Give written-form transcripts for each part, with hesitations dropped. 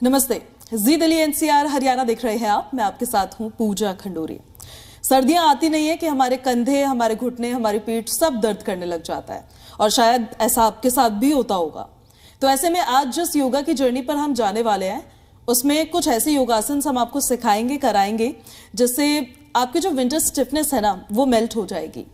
नमस्ते, जी दिल्ली एनसीआर हरियाणा देख रहे हैं आप। मैं आपके साथ हूं पूजा खंडूरी। सर्दियां आती नहीं है कि हमारे कंधे, हमारे घुटने, हमारी पीठ सब दर्द करने लग जाता है, और शायद ऐसा आपके साथ भी होता होगा। तो ऐसे में आज जिस योगा की जर्नी पर हम जाने वाले हैं, उसमें कुछ ऐसे योगासन हम आपको सिखाएंगे, कराएंगे, जिससे आपकी जो विंटर स्टिफनेस है ना, वो मेल्ट हो जाएगी।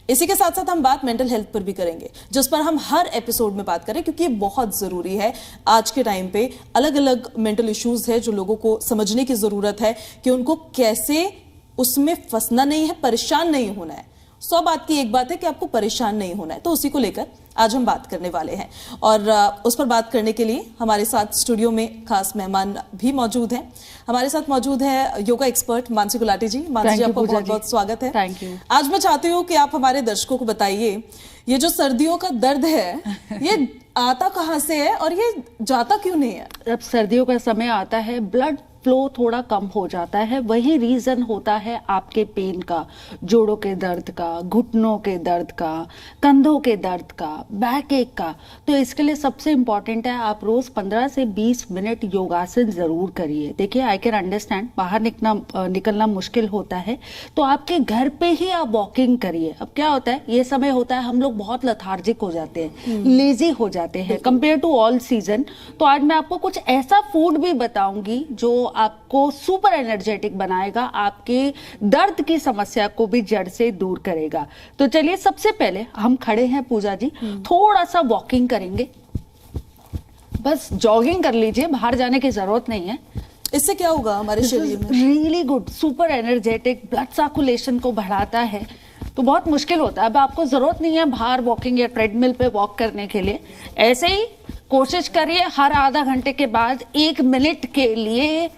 इसी के साथ साथ हम बात मेंटल हेल्थ पर भी करेंगे, जिस पर हम हर एपिसोड में बात करें, क्योंकि ये बहुत जरूरी है। आज के टाइम पे अलग अलग मेंटल इश्यूज है जो लोगों को समझने की जरूरत है कि उनको कैसे उसमें फंसना नहीं है, परेशान नहीं होना है। 100 बात की एक बात है कि आपको परेशान नहीं होना है, तो उसी को लेकर आज हम बात करने वाले हैं। और उस पर बात करने के लिए हमारे साथ स्टूडियो में खास मेहमान भी मौजूद हैं। हमारे साथ मौजूद है योगा एक्सपर्ट मानसी गुलाटी जी। मानसी जी, आपका बहुत बहुत स्वागत है। Thank you. आज मैं चाहती हूँ कि आप हमारे दर्शकों को बताइए, ये जो सर्दियों का दर्द है ये आता कहाँ से है और ये जाता क्यों नहीं है? जब सर्दियों का समय आता है, ब्लड फ्लो थोड़ा कम हो जाता है। वही रीजन होता है आपके पेन का, जोड़ों के दर्द का, घुटनों के दर्द का, कंधों के दर्द का, बैक एक का। तो इसके लिए सबसे इम्पोर्टेंट है आप रोज 15 से 20 मिनट योगासन जरूर करिए। देखिए, आई कैन अंडरस्टैंड बाहर निकलना मुश्किल होता है, तो आपके घर पे ही आप वॉकिंग करिए। अब क्या होता है, ये समय होता है हम लोग बहुत लथार्जिक हो जाते हैं, लेजी हो जाते हैं कंपेयर टू ऑल सीजन। तो आज मैं आपको कुछ ऐसा फूड भी बताऊंगी जो आपको सुपर एनर्जेटिक बनाएगा, आपके दर्द की समस्या को भी जड़ से दूर करेगा। तो चलिए, सबसे पहले हम खड़े हैं पूजा जी, थोड़ा सा वॉकिंग करेंगे। बस जॉगिंग कर लीजिए, बाहर जाने की जरूरत नहीं है। इससे क्या होगा हमारे शरीर में? Really good, super energetic, blood circulation को बढ़ाता है। तो बहुत मुश्किल होता है, अब आपको जरूरत नहीं है बाहर वॉकिंग या ट्रेडमिल पे वॉक करने के लिए। ऐसे ही कोशिश करिए, हर आधा घंटे के बाद 1 मिनट के लिए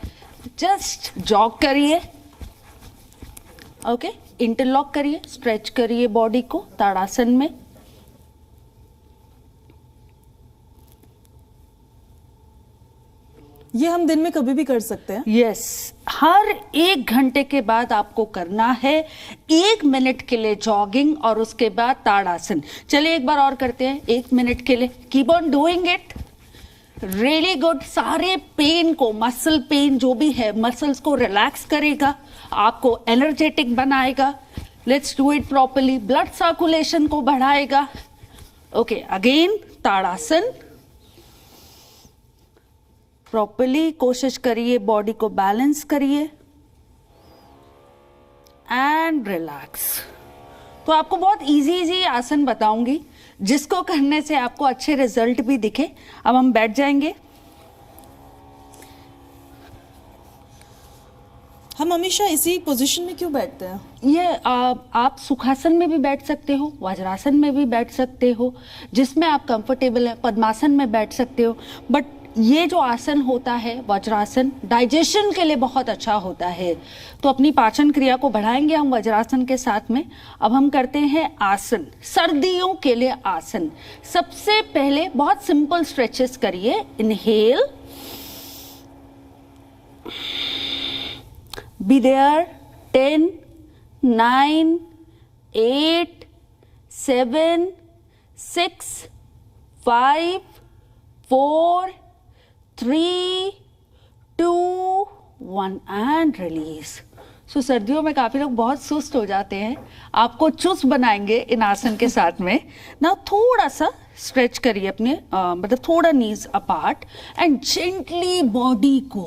जस्ट जॉग करिए। ओके, इंटरलॉक करिए, स्ट्रेच करिए बॉडी को ताड़ासन में। ये हम दिन में कभी भी कर सकते हैं? यस, हर 1 घंटे के बाद आपको करना है 1 मिनट के लिए जॉगिंग और उसके बाद ताड़ासन। चलिए एक बार और करते हैं 1 मिनट के लिए। Keep on doing it, really good. सारे पेन को, मसल पेन जो भी है, मसल्स को रिलैक्स करेगा, आपको एनर्जेटिक बनाएगा। Let's do it properly, blood circulation को बढ़ाएगा। ओके, अगेन ताड़ासन। प्रॉपर्ली कोशिश करिए, बॉडी को बैलेंस करिए एंड रिलैक्स। तो आपको बहुत इजी आसन बताऊंगी जिसको करने से आपको अच्छे रिजल्ट भी दिखे। अब हम बैठ जाएंगे। हम हमेशा इसी पोजीशन में क्यों बैठते हैं? ये आप सुखासन में भी बैठ सकते हो, वज्रासन में भी बैठ सकते हो, जिसमें आप कंफर्टेबल है। पद्मासन में बैठ सकते हो। बट ये जो आसन होता है वज्रासन, डाइजेशन के लिए बहुत अच्छा होता है। तो अपनी पाचन क्रिया को बढ़ाएंगे हम वज्रासन के साथ में। अब हम करते हैं आसन, सर्दियों के लिए आसन। सबसे पहले बहुत सिंपल स्ट्रेचेस करिए। Inhale, be there. 10, 9, 8, 7, 6, 5, 4, 3, 2, 1 and release. सो सर्दियों में काफी लोग बहुत सुस्त हो जाते हैं, आपको चुस्त बनाएंगे इन आसन के साथ में ना। थोड़ा सा स्ट्रेच करिए अपने, मतलब थोड़ा नीज अपार्ट एंड जेंटली बॉडी को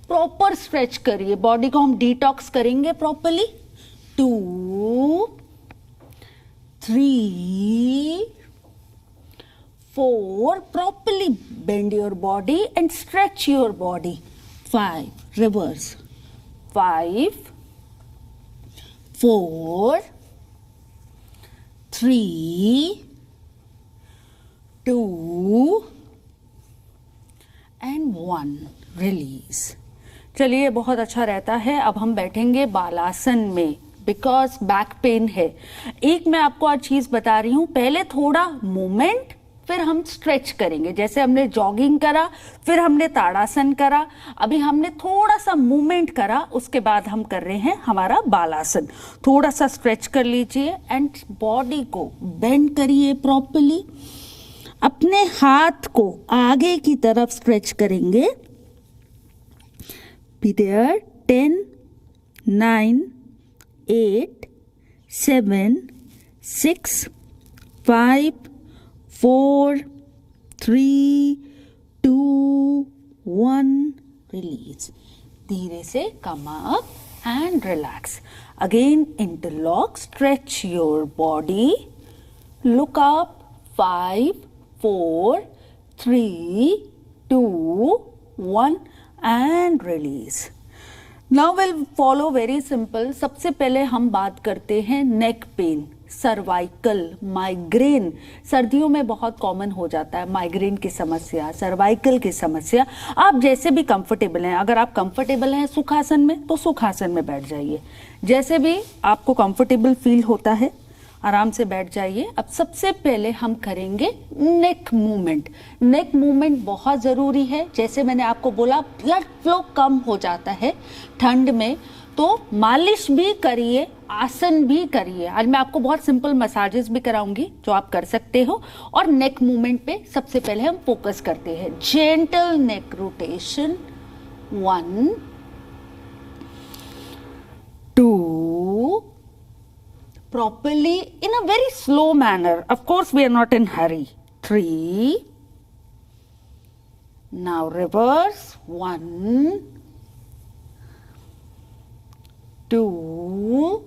प्रॉपर स्ट्रेच करिए। बॉडी को हम डिटॉक्स करेंगे properly. 2, 3, 4, properly bend your body and stretch your body. 5, reverse. 5, 4, 3, 2 and 1. Release. चलिए, बहुत अच्छा रहता है। अब हम बैठेंगे बालासन में, बिकॉज बैक पेन है। एक मैं आपको आज चीज बता रही हूं, पहले थोड़ा मूवमेंट, फिर हम स्ट्रेच करेंगे। जैसे हमने जॉगिंग करा, फिर हमने ताड़ासन करा, अभी हमने थोड़ा सा मूवमेंट करा, उसके बाद हम कर रहे हैं हमारा बालासन। थोड़ा सा स्ट्रेच कर लीजिए एंड बॉडी को बेंड करिए प्रॉपर्ली। अपने हाथ को आगे की तरफ स्ट्रेच करेंगे Be there. 10, 9, 8, 7, 6, 5, 4, 3, 2, 1. Release. धीरे से come up and relax. Again interlock. Stretch your body. Look up. 5, 4, 3, 2, 1 and release. Now we'll follow very simple. सबसे पहले हम बात करते हैं नेक पेन, सर्वाइकल, माइग्रेन। सर्दियों में बहुत कॉमन हो जाता है माइग्रेन की समस्या, सर्वाइकल की समस्या। आप जैसे भी कंफर्टेबल हैं, अगर आप कंफर्टेबल हैं सुखासन में तो सुखासन में बैठ जाइए। जैसे भी आपको कंफर्टेबल फील होता है आराम से बैठ जाइए। अब सबसे पहले हम करेंगे नेक मूवमेंट। नेक मूवमेंट बहुत ज़रूरी है। जैसे मैंने आपको बोला ब्लड फ्लो कम हो जाता है ठंड में, तो मालिश भी करिए, आसन भी करिए। आज मैं आपको बहुत सिंपल मसाजेस भी कराऊंगी जो आप कर सकते हो। और नेक मूवमेंट पे सबसे पहले हम फोकस करते हैं। Gentle neck rotation, 1, 2, properly in a very slow manner. Of course, we are not in hurry. 3. Now reverse. 1, 2,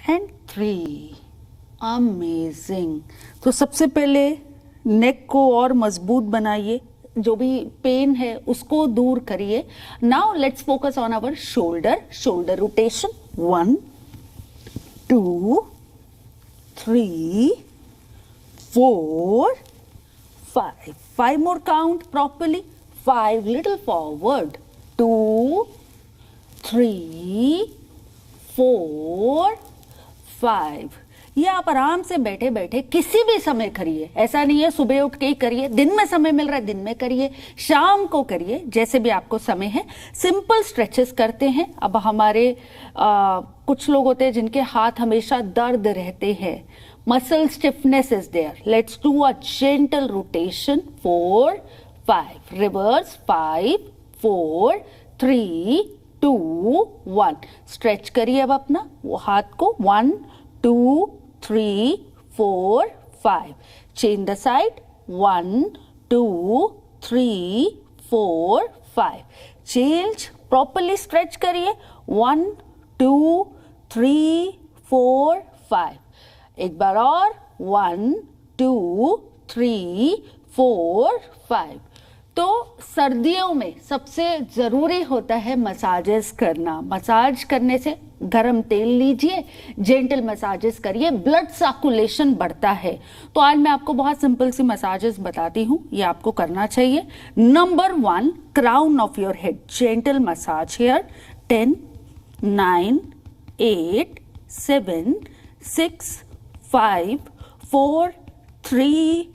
and 3. Amazing. तो सबसे पहले नेक को और मजबूत बनाइए, जो भी पेन है उसको दूर करिए। Now let's focus on our shoulder. Shoulder rotation, 1, 2, 3, 4, 5. 5 more count properly. 5, little forward. 2, 3, 4, 5. ये आप आराम से बैठे बैठे किसी भी समय करिए। ऐसा नहीं है सुबह उठ के ही करिए, दिन में समय मिल रहा है दिन में करिए, शाम को करिए, जैसे भी आपको समय है। सिंपल स्ट्रेचेस करते हैं। अब हमारे कुछ लोग होते हैं जिनके हाथ हमेशा दर्द रहते हैं, muscle stiffness is there. Let's do a gentle rotation. 4, 5, reverse. 5, 4, 3, 2, 1। Stretch करिए अब अपना वो हाथ को। 1, 2, 3, 4, 5. Change the side. 1, 2, 3, 4, 5. Change. Properly stretch करिए। 1, 2, 3, 4, 5. एक बार और। 1, 2, 3, 4, 5. तो सर्दियों में सबसे ज़रूरी होता है मसाजेस करना। मसाज करने से गरम तेल लीजिए, जेंटल मसाजेस करिए, ब्लड सर्कुलेशन बढ़ता है। तो आज मैं आपको बहुत सिंपल सी मसाजेस बताती हूँ, ये आपको करना चाहिए। Number 1, crown of your head, gentle massage hair. 10, 9, 8, 7, 6, 5, 4, 3,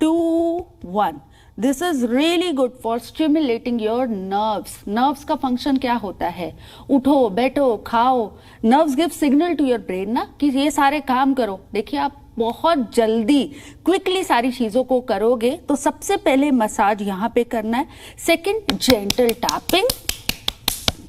2, 1. This is really good for stimulating your nerves. Nerves का फंक्शन क्या होता है? उठो, बैठो, खाओ। Nerves give signal to your brain ना कि ये सारे काम करो। देखिए आप बहुत जल्दी क्विकली सारी चीजों को करोगे। तो सबसे पहले मसाज यहाँ पे करना है। Second, gentle tapping.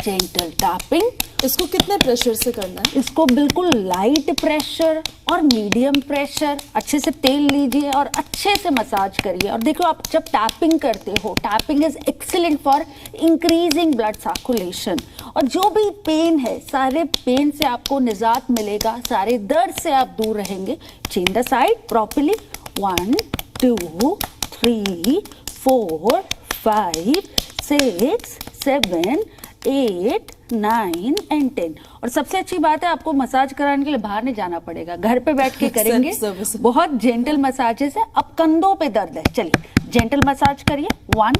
Gentle tapping. इसको कितने प्रेशर से करना है? इसको बिल्कुल लाइट प्रेशर और मीडियम प्रेशर। अच्छे से तेल लीजिए और अच्छे से मसाज करिए। और देखो आप जब टैपिंग करते हो, tapping is excellent for increasing blood circulation. और जो भी पेन है, सारे पेन से आपको निजात मिलेगा, सारे दर्द से आप दूर रहेंगे। Change the side properly. 1, 2, 3, 4, 5, 6, 7, 8, 9 and 10। और सबसे अच्छी बात है आपको मसाज कराने के लिए बाहर नहीं जाना पड़ेगा, घर पे बैठ के करेंगे। बहुत जेंटल मसाजेस है। अब कंधों पे दर्द है, चलिए जेंटल मसाज करिए। 1,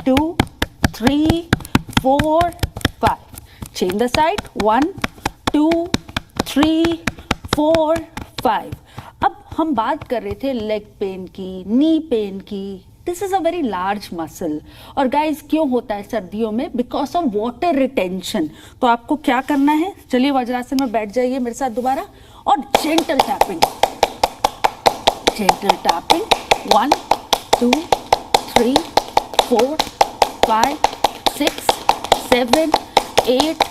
2, 3, 4, 5। Change the side. 1, 2, 3, 4, 5। अब हम बात कर रहे थे लेग पेन की, नी पेन की। This is a very large muscle. और गाइस क्यों होता है सर्दियों में? Because of water retention. तो आपको क्या करना है, चलिए वज्रासन में बैठ जाइए मेरे साथ दोबारा और gentle tapping. Gentle tapping. 1, 2, 3, 4, 5, 6, 7, 8,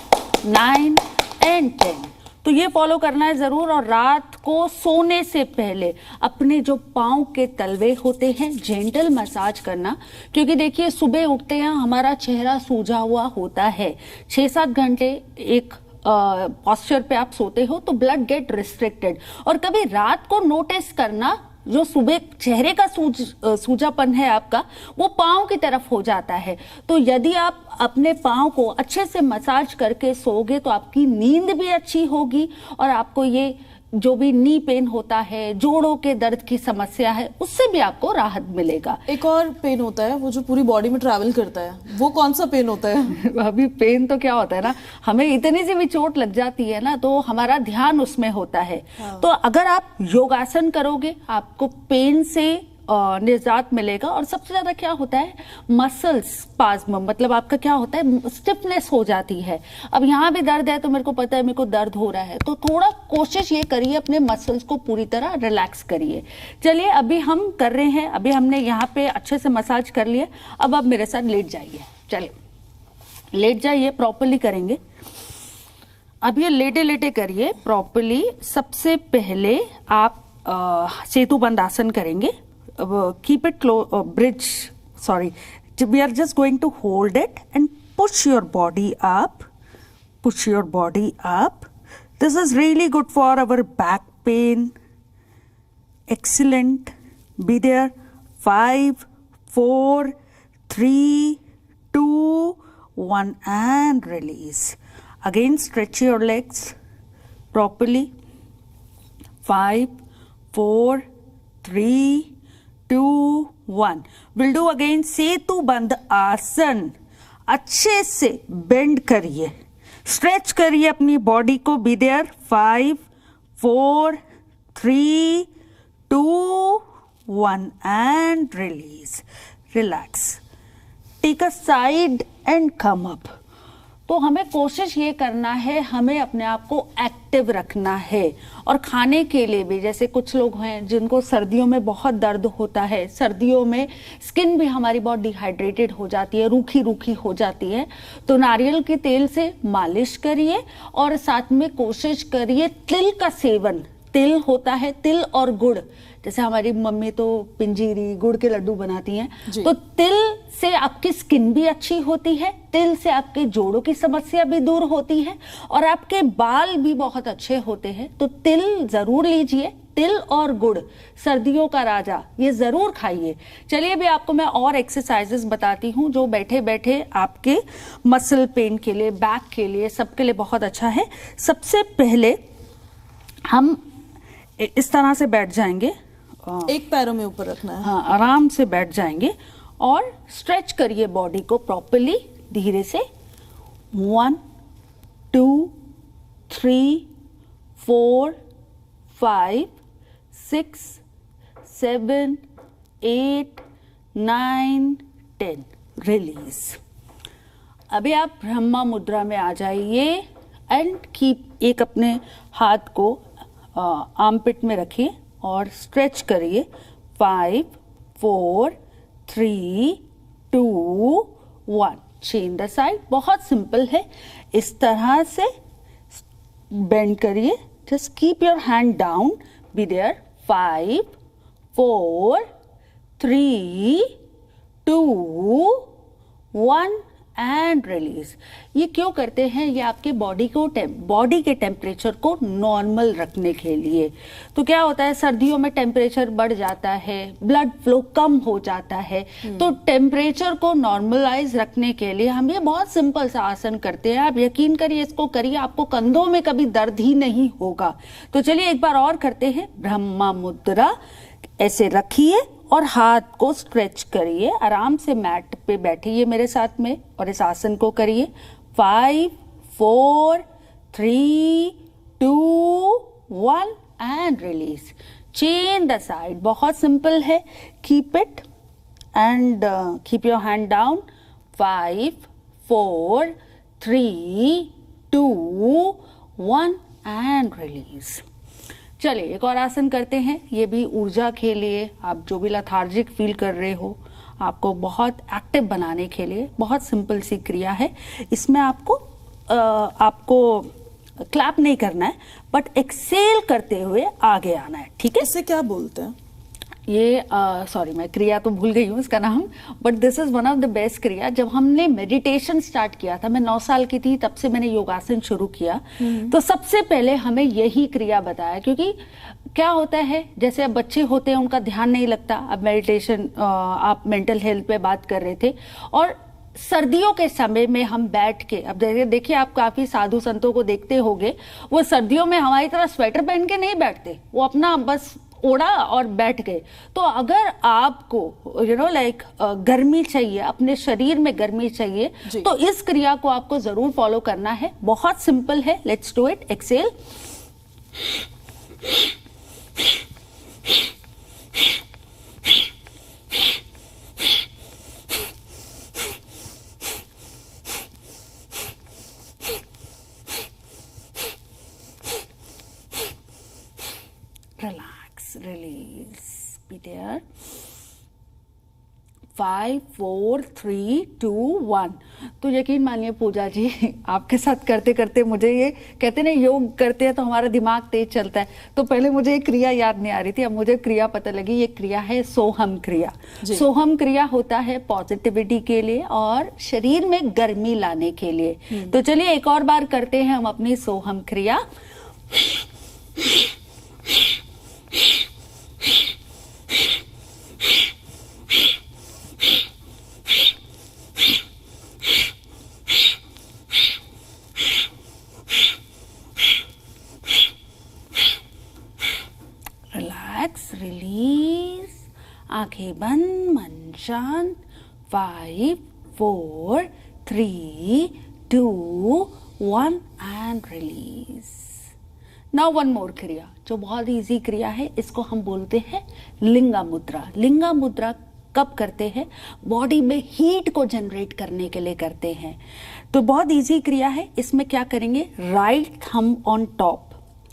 9 and 10। तो ये फॉलो करना है जरूर। और रात को सोने से पहले अपने जो पाँव के तलवे होते हैं जेंटल मसाज करना, क्योंकि देखिए सुबह उठते हैं हमारा चेहरा सूजा हुआ होता है। 6-7 घंटे एक पॉस्चर पे आप सोते हो तो ब्लड गेट रिस्ट्रिक्टेड। और कभी रात को नोटिस करना, जो सुबह चेहरे का सूजापन है आपका, वो पाँव की तरफ हो जाता है। तो यदि आप अपने पाँव को अच्छे से मसाज करके सोओगे तो आपकी नींद भी अच्छी होगी और आपको ये जो भी नी पेन होता है, जोड़ों के दर्द की समस्या है, उससे भी आपको राहत मिलेगा। एक और पेन होता है वो जो पूरी बॉडी में ट्रैवल करता है, वो कौन सा पेन होता है? अभी पेन तो क्या होता है ना, हमें इतनी सी भी चोट लग जाती है ना तो हमारा ध्यान उसमें होता है। हाँ। तो अगर आप योगासन करोगे आपको पेन से निजात मिलेगा। और सबसे ज्यादा क्या होता है, मसल्स स्पाज्म, मतलब आपका क्या होता है, स्टिफनेस हो जाती है। अब यहाँ भी दर्द है तो मेरे को पता है मेरे को दर्द हो रहा है, तो थोड़ा कोशिश ये करिए अपने मसल्स को पूरी तरह रिलैक्स करिए। चलिए अभी हम कर रहे हैं, अभी हमने यहाँ पे अच्छे से मसाज कर लिया। अब आप मेरे साथ लेट जाइए, चलिए लेट जाइए, प्रॉपरली करेंगे। अब ये लेटे लेटे करिए प्रॉपरली। सबसे पहले आप सेतु बंद आसन करेंगे। Keep it bridge, sorry, we are just going to hold it and push your body up, push your body up. This is really good for our back pain. Excellent. Be there. 5, 4, 3, 2, 1 and release. Again stretch your legs properly. 5, 4, 3, 2, 1. We'll do again सेतु बंद आसन। अच्छे से bend करिए, stretch करिए अपनी body को। Be there. 5, 4, 3, 2, 1 and release. Relax. Take a side and come up. तो हमें कोशिश ये करना है, हमें अपने आप को एक्टिव रखना है। और खाने के लिए भी, जैसे कुछ लोग हैं जिनको सर्दियों में बहुत दर्द होता है, सर्दियों में स्किन भी हमारी बहुत डिहाइड्रेटेड हो जाती है, रूखी रूखी हो जाती है, तो नारियल के तेल से मालिश करिए और साथ में कोशिश करिए तिल का सेवन। तिल होता है, तिल और गुड़, जैसे हमारी मम्मी तो पिंजीरी गुड़ के लड्डू बनाती हैं, तो तिल से आपकी स्किन भी अच्छी होती है, तिल से आपके जोड़ों की समस्या भी दूर होती है और आपके बाल भी बहुत अच्छे होते हैं। तो तिल जरूर लीजिए, तिल और गुड़ सर्दियों का राजा, ये जरूर खाइए। चलिए अभी आपको मैं और एक्सरसाइजेस बताती हूँ जो बैठे बैठे आपके मसल पेन के लिए, बैक के लिए, सबके लिए बहुत अच्छा है। सबसे पहले हम इस तरह से बैठ जाएंगे, एक पैरों में ऊपर रखना है। हाँ, आराम से बैठ जाएंगे और स्ट्रेच करिए बॉडी को प्रॉपर्ली, धीरे से। 1, 2, 3, 4, 5, 6, 7, 8, 9, 10। रिलीज। अभी आप ब्रह्मा मुद्रा में आ जाइए एंड कीप, एक अपने हाथ को आर्मपिट में रखिए और स्ट्रेच करिए। 5, 4, 3, 2, 1। Change the side. बहुत सिंपल है, इस तरह से बेंड करिए। Just keep your hand down, be there. 5, 4, 3, 2, 1 and release. ये क्यों करते हैं? ये आपके बॉडी के टेम्परेचर को नॉर्मल रखने के लिए। तो क्या होता है, सर्दियों में टेम्परेचर बढ़ जाता है, ब्लड फ्लो कम हो जाता है, तो टेम्परेचर को नॉर्मलाइज रखने के लिए हम ये बहुत सिंपल सा आसन करते हैं। आप यकीन करिए, इसको करिए, आपको कंधों में कभी दर्द ही नहीं होगा। तो चलिए एक बार और करते हैं। ब्रह्मा मुद्रा, ऐसे रखिए और हाथ को स्ट्रेच करिए, आराम से मैट पे बैठिए मेरे साथ में और इस आसन को करिए। 5, 4, 3, 2, 1 and release. Change the side. बहुत सिंपल है। Keep it and keep your hand down. 5, 4, 3, 2, 1 and release. चलिए एक और आसन करते हैं। ये भी ऊर्जा के लिए, आप जो भी लेथार्जिक फील कर रहे हो, आपको बहुत एक्टिव बनाने के लिए। बहुत सिंपल सी क्रिया है, इसमें आपको क्लैप नहीं करना है, बट एक्सेल करते हुए आगे आना है, ठीक है। इसे क्या बोलते हैं? ये सॉरी मैं क्रिया तो भूल गई हूँ इसका नाम, but this is one of the best क्रिया। जब हमने मेडिटेशन स्टार्ट किया था, मैं 9 साल की थी, तब से मैंने योगासन शुरू किया, तो सबसे पहले हमें यही क्रिया बताया। क्योंकि क्या होता है, जैसे अब बच्चे होते हैं उनका ध्यान नहीं लगता। अब मेडिटेशन, आप मेंटल हेल्थ पे बात कर रहे थे, और सर्दियों के समय में हम बैठ के, अब देखिए आप काफी साधु संतों को देखते होंगे, वो सर्दियों में हमारी तरह स्वेटर पहन के नहीं बैठते, वो अपना बस ओढ़ा और बैठ गए। तो अगर आपको लाइक गर्मी चाहिए, अपने शरीर में गर्मी चाहिए, तो इस क्रिया को आपको जरूर फॉलो करना है। बहुत सिंपल है, let's do it. Exhale, relax, release, be there. 5 4 3 2 1। तो यकीन मानिए पूजा जी, आपके साथ करते करते मुझे ये कहते ना, योग करते हैं तो हमारा दिमाग तेज चलता है, तो पहले मुझे ये क्रिया याद नहीं आ रही थी, अब मुझे क्रिया पता लगी। ये क्रिया है सोहम क्रिया। सोहम क्रिया होता है पॉजिटिविटी के लिए और शरीर में गर्मी लाने के लिए। तो चलिए एक और बार करते हैं हम अपनी सोहम क्रिया। रिलैक्स, रिलीज, आंखें बंद, मन शांत। 5 4 3 2 1 and release. Now one more क्रिया जो बहुत इजी क्रिया है, इसको हम बोलते हैं लिंगा मुद्रा। लिंगा मुद्रा कब करते हैं? बॉडी में हीट को जनरेट करने के लिए करते हैं। तो बहुत इजी क्रिया है। इसमें क्या करेंगे, राइट थंब ऑन टॉप,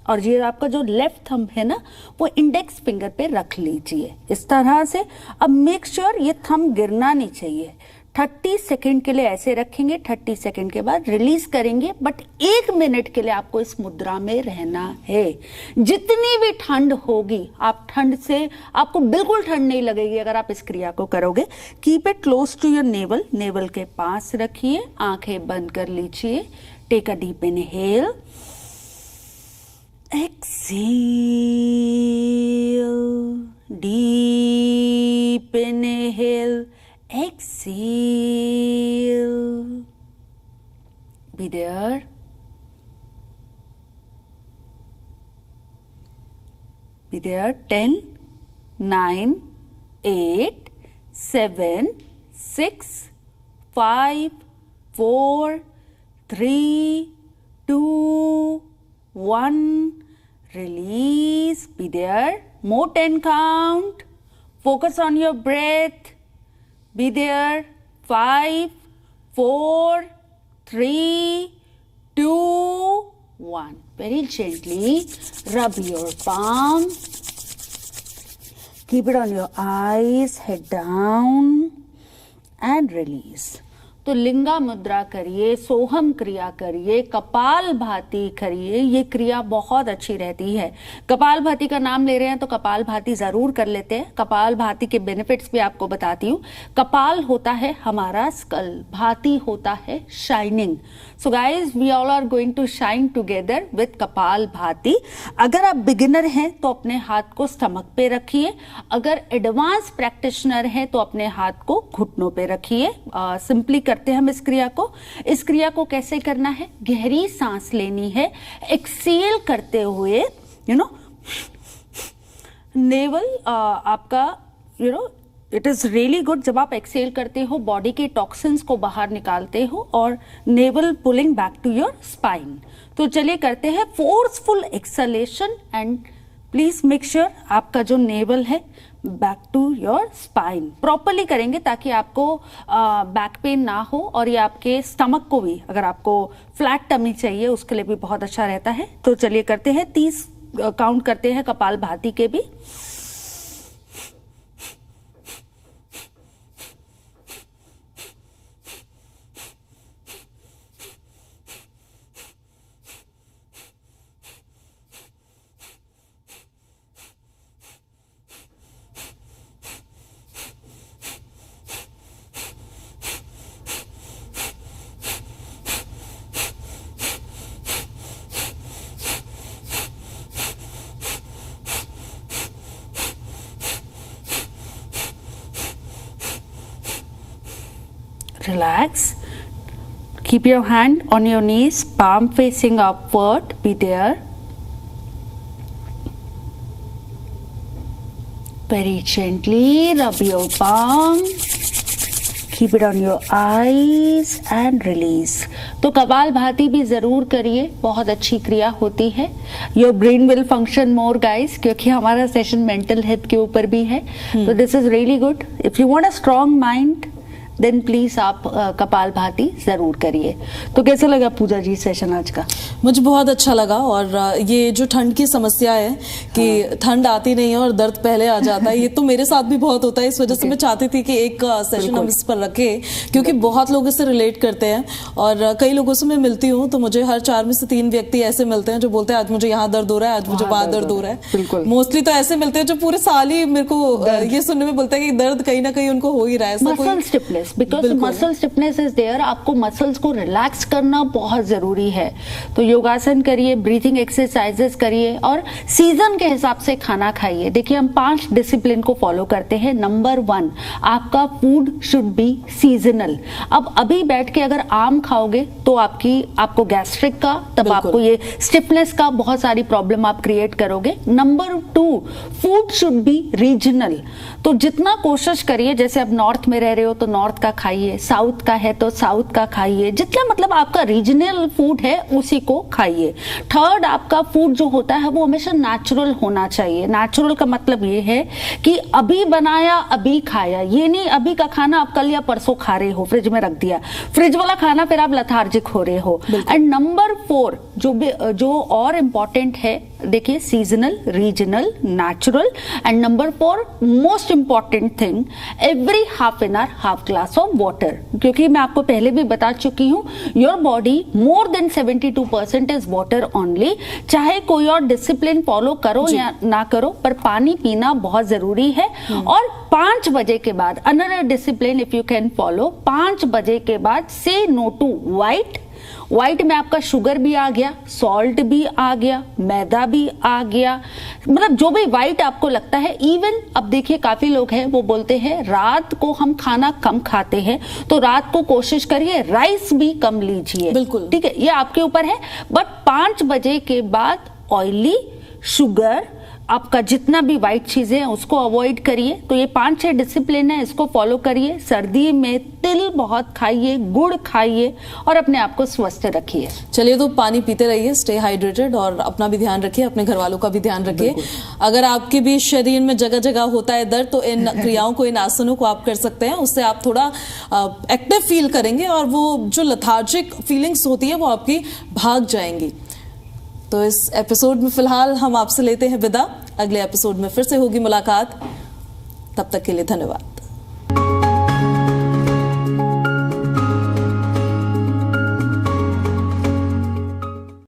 और ये आपका जो लेफ्ट थंब है ना, वो इंडेक्स फिंगर पे रख लीजिए इस तरह से। अब मेक श्योर ये थंब गिरना नहीं चाहिए। 30 सेकंड के लिए ऐसे रखेंगे, 30 सेकंड के बाद रिलीज करेंगे, बट 1 मिनट के लिए आपको इस मुद्रा में रहना है। जितनी भी ठंड होगी, आप ठंड से, आपको बिल्कुल ठंड नहीं लगेगी अगर आप इस क्रिया को करोगे। Keep it close to your navel, navel के पास रखिए, आंखें बंद कर लीजिए। Take a deep inhale, exhale, deep inhale, exhale, be there. Be there. 10 9 8 7 6 5 4 3 2 1, release, be there. More 10 count. Focus on your breath. Be there. 5 4 3 2 1. Very gently rub your palm. Keep it on your eyes, head down and release. तो लिंगा मुद्रा करिए, सोहम क्रिया करिए, कपाल भाती करिए। ये क्रिया बहुत अच्छी रहती है। कपाल भाती का नाम ले रहे हैं तो कपाल भाती जरूर कर लेते हैं। कपाल भाती के बेनिफिट्स भी आपको बताती हूँ। कपाल होता है हमारा स्कल, भाती होता है shining. So guys, we all are going to shine together with kapalbhati. अगर आप बिगिनर हैं तो अपने हाथ को स्टमक पे रखिए, अगर एडवांस प्रैक्टिशनर हैं तो अपने हाथ को घुटनों पे रखिए। सिंपली करते हैं हम इस क्रिया को। इस क्रिया को कैसे करना है, गहरी सांस लेनी है, एक्सेल करते हुए नेवल आपका इट इज रियली गुड जब आप एक्सेल करते हो, बॉडी के टॉक्सिन्स को बाहर निकालते हो, और navel pulling back to your spine. तो चलिए करते हैं forceful exhalation and please make sure आपका जो नेवल है back to your spine properly करेंगे, ताकि आपको बैक पेन ना हो, और ये आपके स्टमक को भी, अगर आपको फ्लैट टमी चाहिए उसके लिए भी बहुत अच्छा रहता है। तो चलिए करते हैं, 30 काउंट करते हैं कपाल भाती के भी। relax. Keep your hand on your knees, palm facing upward, be there. Very gently rub your palm. Keep it on your eyes and release. तो कपालभाति भी जरूर करिए, बहुत अच्छी क्रिया होती है. Your brain will function more guys, क्योंकि हमारा सेशन मेंटल हेल्थ के ऊपर भी है. तो this is really good. If you want a strong mind, then please आप कपालभाति जरूर करिए. तो कैसा लगा पूजा जी सेशन आज का? मुझे बहुत अच्छा लगा. और ये जो ठंड की समस्या है कि ठंड आती नहीं है और दर्द पहले आ जाता है, ये तो मेरे साथ भी बहुत होता है. इस वजह से मैं चाहती थी कि एक सेशन हम इस पर रखें, क्योंकि बहुत लोग इससे रिलेट करते हैं. और कई लोगों से मैं मिलती हूँ तो मुझे हर 4 में से 3 व्यक्ति ऐसे मिलते हैं जो बोलते हैं आज मुझे यहाँ दर्द हो रहा है, आज मुझे वहाँ दर्द हो रहा है. मोस्टली तो ऐसे मिलते हैं जो पूरे साल ही मेरे को ये सुनने में बोलते हैं कि दर्द कहीं ना कहीं उनको हो ही रहा है. Muscle stiffness, because muscle stiffness is there. आपको मसल्स को रिलैक्स करना बहुत जरूरी है. तो योगासन करिए, ब्रीथिंग एक्सरसाइजेस करिए और सीजन के हिसाब से खाना खाइए. देखिए हम 5 डिसिप्लिन को फॉलो करते हैं. नंबर 1, आपका फूड शुड बी सीजनल. अब अभी बैठ के अगर आम खाओगे तो आपको गैस्ट्रिक का, तब आपको ये स्टिफनेस का बहुत सारी प्रॉब्लम आप क्रिएट करोगे. Number 2, food should be regional. तो जितना कोशिश करिए, जैसे अब नॉर्थ में रह रहे हो तो नॉर्थ का खाइए, साउथ का है तो साउथ का खाइए. जितना मतलब आपका रीजनल फूड है उसी को खाइए. थर्ड, आपका फूड जो होता है वो हमेशा नेचुरल होना चाहिए. नेचुरल का मतलब ये है कि अभी बनाया अभी खाया. ये नहीं अभी का खाना आप कल या परसों खा रहे हो, फ्रिज में रख दिया, फ्रिज वाला खाना फिर आप लथार्जिक हो रहे हो. एंड नंबर 4 जो और इंपॉर्टेंट है, देखिए seasonal, regional, natural. And number 4 most important thing, every half an hour half glass of water. क्योंकि मैं आपको पहले भी बता चुकी हूं, your body more than 72% is water only. चाहे कोई और डिसिप्लिन फॉलो करो या ना करो, पर पानी पीना बहुत जरूरी है. और 5 बजे के बाद another discipline if you can follow, 5 बजे के बाद से नो टू व्हाइट में आपका शुगर भी आ गया, सॉल्ट भी आ गया, मैदा भी आ गया, मतलब जो भी व्हाइट आपको लगता है. इवन अब देखिए काफी लोग हैं वो बोलते हैं रात को हम खाना कम खाते हैं, तो रात को कोशिश करिए राइस भी कम लीजिए. बिल्कुल ठीक है, ये आपके ऊपर है. बट 5 बजे के बाद ऑयली, शुगर, आपका जितना भी व्हाइट चीजें हैं उसको अवॉइड करिए. तो ये 5-6 डिसिप्लिन है, इसको फॉलो करिए. सर्दी में तिल बहुत खाइए, गुड़ खाइए और अपने आप को स्वस्थ रखिए. चलिए, तो पानी पीते रहिए, स्टे हाइड्रेटेड और अपना भी ध्यान रखिए, अपने घर वालों का भी ध्यान रखिए. अगर आपके भी शरीर में जगह जगह होता है दर्द, तो इन क्रियाओं को, इन आसनों को आप कर सकते हैं. उससे आप थोड़ा एक्टिव फील करेंगे और वो जो लथार्जिक फीलिंग्स होती है वो आपकी भाग जाएंगी. तो इस एपिसोड में फिलहाल हम आपसे लेते हैं विदा. अगले एपिसोड में फिर से होगी मुलाकात. तब तक के लिए धन्यवाद.